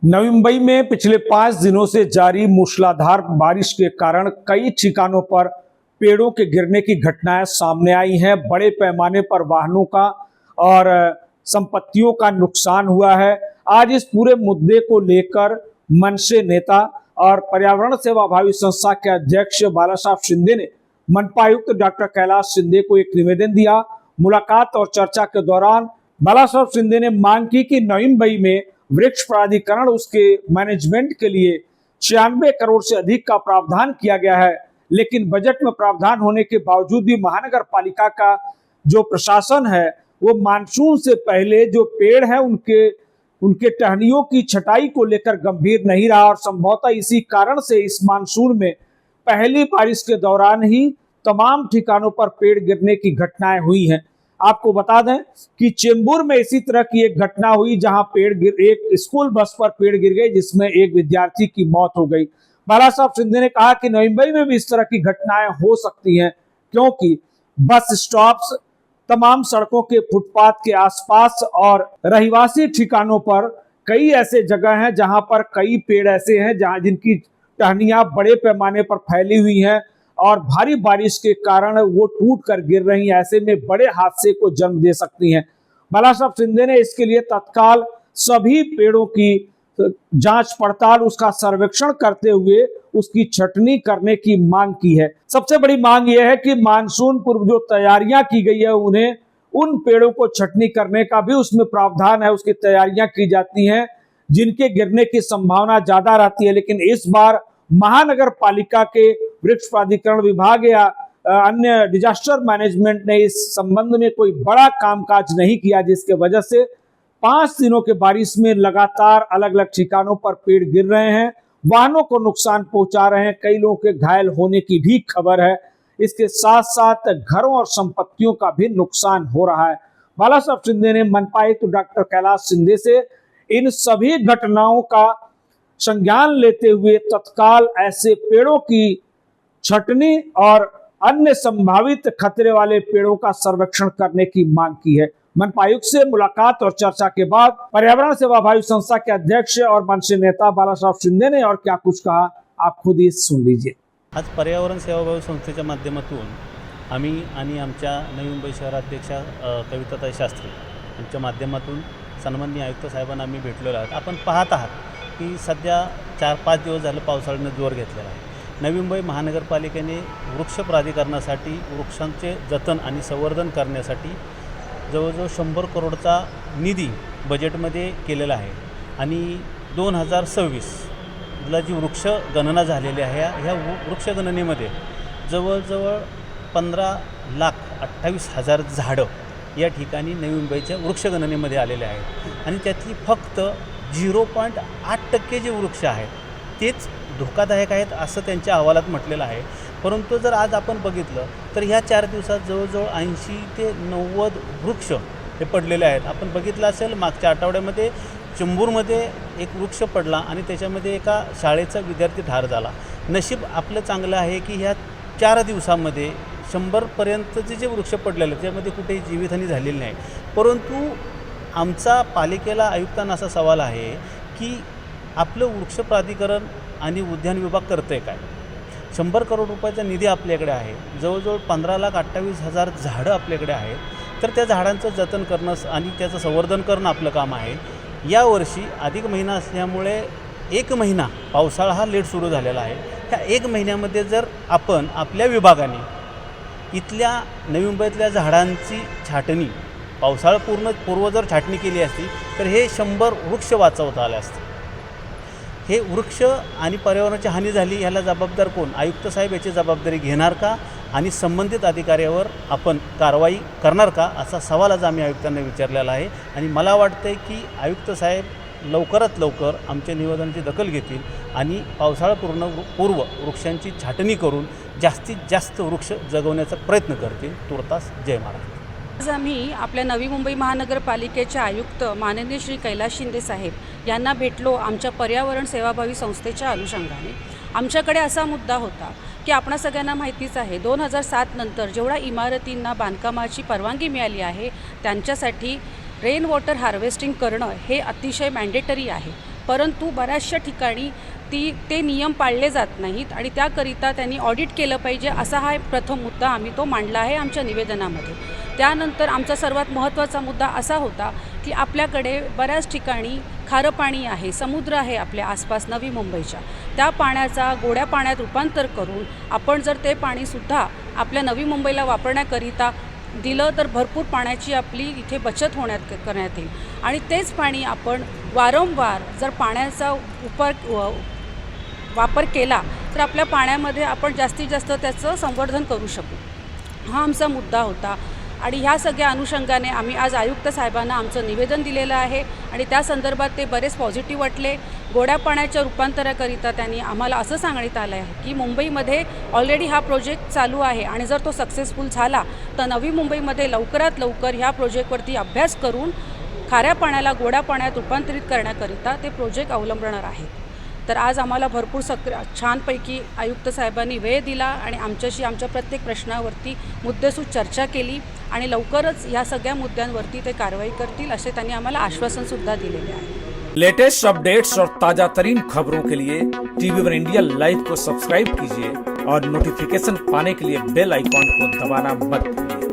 नवी मुंबई में पिछले 5 दिनों से जारी मूसलाधार बारिश के कारण कई ठिकानों पर पेड़ों के गिरने की घटनाएं सामने आई हैं। बड़े पैमाने पर वाहनों का और संपत्तियों का नुकसान हुआ है। आज इस पूरे मुद्दे को लेकर मनसे नेता और पर्यावरण सेवा भावी संस्था के अध्यक्ष बालासाहब शिंदे ने मनपा आयुक्त डॉक्टर कैलाश शिंदे को एक निवेदन दिया। मुलाकात और चर्चा के दौरान बालासाहब शिंदे ने मांग की कि नवी मुंबई में वृक्ष प्राधिकरण उसके मैनेजमेंट के लिए 96 करोड़ से अधिक का प्रावधान किया गया है, लेकिन बजट में प्रावधान होने के बावजूद भी महानगर पालिका का जो प्रशासन है वो मानसून से पहले जो पेड़ है उनके टहनियों की छटाई को लेकर गंभीर नहीं रहा और संभवतः इसी कारण से इस मानसून में पहली बारिश के दौरान ही तमाम ठिकानों पर पेड़ गिरने की घटनाएं हुई हैं। आपको बता दें कि चेंबूर में इसी तरह की एक घटना हुई जहां एक स्कूल बस पर पेड़ गिर गए जिसमें एक विद्यार्थी की मौत हो गई। बालासाहब शिंदे ने कहा कि नवी मुंबई में भी इस तरह की घटनाएं हो सकती हैं क्योंकि बस स्टॉप्स, तमाम सड़कों के फुटपाथ के आसपास और रहिवासी ठिकानों पर कई ऐसे जगह हैं जहां पर कई पेड़ ऐसे हैं जहां जिनकी टहनियां बड़े पैमाने पर फैली हुई हैं और भारी बारिश के कारण वो टूट कर गिर रही हैं। ऐसे में बड़े हादसे को जन्म दे सकती हैं। बालासाहब शिंदे ने इसके लिए तत्काल सभी पेड़ों की जांच पड़ताल, उसका सर्वेक्षण करते हुए उसकी छटनी करने की मांग की है। सबसे बड़ी मांग यह है कि मानसून पूर्व जो तैयारियां की गई है उन्हें उन पेड़ों को छटनी करने का भी उसमें प्रावधान है, उसकी तैयारियां की जाती हैं जिनके गिरने की संभावना ज्यादा रहती है। लेकिन इस बार महानगर पालिका के वृक्ष प्राधिकरण विभाग या अन्य डिजास्टर मैनेजमेंट ने इस संबंध में कोई बड़ा कामकाज नहीं किया, जिसके वजह से 5 दिनों के बारिश में लगातार अलग अलग ठिकानों पर पेड़ गिर रहे हैं, वाहनों को नुकसान पहुंचा रहे हैं, कई लोगों के घायल होने की भी खबर है। इसके साथ साथ घरों और संपत्तियों का भी नुकसान हो रहा है। बालासाहब शिंदे ने मनपा आयुक्त doctor Kailash Shinde say in सभी घटनाओं का संज्ञान लेते हुए तत्काल ऐसे पेड़ों की छटनी और अन्य संभावित खतरे वाले पेड़ों का सर्वेक्षण करने की मांग की है। मनपा आयुक्त से मुलाकात और चर्चा के बाद पर्यावरण सेवा भावी संस्था के अध्यक्ष और मनसे नेता बालासाहब शिंदे ने और क्या कुछ कहा, आप खुद ही सुन लीजिए। आज पर्यावरण सेवा भावी संस्थेच्या माध्यमातून आम्ही आणि आमच्या नवी मुंबई शहराध्यक्षा कविताताई शास्त्री यांच्या माध्यमातून सन्माननीय आयुक्त साहेबांना आम्ही भेटलेलो आहोत। आपण पाहत आहात की सध्या 4-5 दिवस झालं पावसाळ्याने जोर घेतलेला आहे। नवी मुंबई महानगरपालिकेने वृक्ष प्राधिकरणासाठी वृक्षांचे जतन आणि संवर्धन करण्यासाठी जवळजवळ 100 करोडचा निधी बजेटमध्ये केलेला आहे आणि 2026ला जी वृक्ष गणना झालेली आहे ह्या वृक्ष गणनेमध्ये जवळजवळ 15,28,000 झाडं या ठिकाणी नवी मुंबईच्या वृक्ष गणनेमध्ये आलेले आहेत आणि त्यातली फक्त 0.8% जे वृक्ष आहेत तेच धोकादायक आहेत असं त्यांच्या अहवालात म्हटलेलं आहे। परंतु जर आज आपण बघितलं तर ह्या 4 दिवसात जवळजवळ 80 ते 90 वृक्ष हे पडलेले आहेत। आपण बघितलं असेल मागच्या आठवड्यामध्ये चेंबूरमध्ये एक वृक्ष पडला आणि त्याच्यामध्ये एका शाळेचा विद्यार्थी ठार झाला। नशीब आपलं चांगलं आहे की ह्या 4 दिवसामध्ये 100पर्यंतचे जे वृक्ष पडलेले त्यामध्ये कुठेही जीवितहानी झालेली नाही। परंतु आमचा पालिकेला आयुक्तांना असा सवाल आहे की आपलं वृक्ष प्राधिकरण आणि उद्यान विभाग करते काय? 100 करोड रुपयाचा निधी आपल्याकडे आहे, जवळजवळ 15,28,000 झाडं आपल्याकडे आहेत, तर त्या झाडांचं जतन करणं आणि त्याचं संवर्धन करणं आपलं काम आहे। यावर्षी अधिक महिना असल्यामुळे 1 महिना पावसाळा हा लेट सुरू झालेला आहे। त्या 1 महिन्यामध्ये जर आपण आपल्या विभागाने इथल्या नवी मुंबईतल्या झाडांची छाटणी पावसाळा पूर्व जर छाटणी केली असती तर हे 100 वृक्ष वाचवता आले असते। हे वृक्ष आणि पर्यावरणाची हानी झाली ह्याला जबाबदार कोण? आयुक्त साहेब याची जबाबदारी घेणार का आणि संबंधित अधिकाऱ्यावर आपण कारवाई करणार का असा सवाल आज आम्ही आयुक्तांना विचारलेला आहे आणि मला वाटतं की आयुक्त साहेब लवकरात लवकर आमच्या निवेदनाची दखल घेतील आणि पावसाळा पूर्व वृक्षांची छाटणी करून जास्तीत जास्त वृक्ष जगवण्याचा प्रयत्न करतील। तुर्तास जय महाराष्ट्र। आज आम्ही आपल्या नवी मुंबई महानगरपालिकेचे आयुक्त माननीय श्री कैलाश शिंदे साहेब यांना भेटलो आमच्या पर्यावरण सेवाभावी संस्थेच्या अनुषंगाने। आमच्याकडे असा मुद्दा होता की आपणा सगळ्यांना माहितीच आहे 2007 नंतर जेवढा इमारतींना बांधकामाची परवानगी मिळाली आहे त्यांच्यासाठी रेन वॉटर हार्वेस्टिंग करणं हे अतिशय मॅन्डेटरी आहे। परंतु बऱ्याचशा ठिकाणी ते नियम पाळले जात नाहीत आणि त्याकरिता त्यांनी ऑडिट केलं पाहिजे असा हा प्रथम मुद्दा आम्ही तो मांडला आहे आमच्या निवेदनामध्ये. त्यानंतर आमचा सर्वात महत्त्वाचा मुद्दा असा होता की आपल्याकडे बऱ्याच ठिकाणी खारं पाणी आहे, समुद्र आहे आपल्या आसपास नवी मुंबईच्या. त्या पाण्याचा गोड्या पाण्यात रूपांतर करून आपण जर ते पाणीसुद्धा आपल्या नवी मुंबईला वापरण्याकरिता दिलं तर भरपूर पाण्याची आपली इथे बचत करण्यात येईल आणि तेच पाणी आपण वारंवार जर पाण्याचा वापर केला तर आपल्या पाण्यामध्ये आपण जास्तीत जास्त त्याचं संवर्धन करू शकू. हा आमचा मुद्दा होता आणि ह्या सगळ्या अनुषंगाने आम्ही आज आयुक्त साहेबांना आमचं निवेदन दिलेलं आहे आणि त्या संदर्भात ते बरेच पॉझिटिव्ह वाटले. गोड्या पाण्याच्या रूपांतराकरिता त्यांनी आम्हाला असं सांगण्यात आलं आहे की मुंबईमध्ये ऑलरेडी हा प्रोजेक्ट चालू आहे आणि जर तो सक्सेसफुल झाला तर नवी मुंबईमध्ये लवकरात लवकर ह्या प्रोजेक्टवरती अभ्यास करून खाऱ्या पाण्याला गोड्या पाण्यात रूपांतरित करण्याकरिता ते प्रोजेक्ट अवलंबणार आहेत. तर आज आम्हाला भरपूर छानपैकी आयुक्त साहेबांनी वेळ दिला आणि आमच्याशी आमच्या प्रत्येक प्रश्नावरती मुद्देसूद चर्चा केली आणि लवकरच ह्या सगळ्या मुद्द्यांवरती ते कारवाई करतील असे त्यांनी आम्हाला आश्वासनसुद्धा दिलेले आहे. लेटेस्ट अपडेट्स और ताजा तरीन खबरों के लिए TV1 इंडिया लाइव को सब्सक्राइब कीजिए और नोटिफिकेशन पाने के लिए बेल आइकॉन को दबाना मत भूलिए.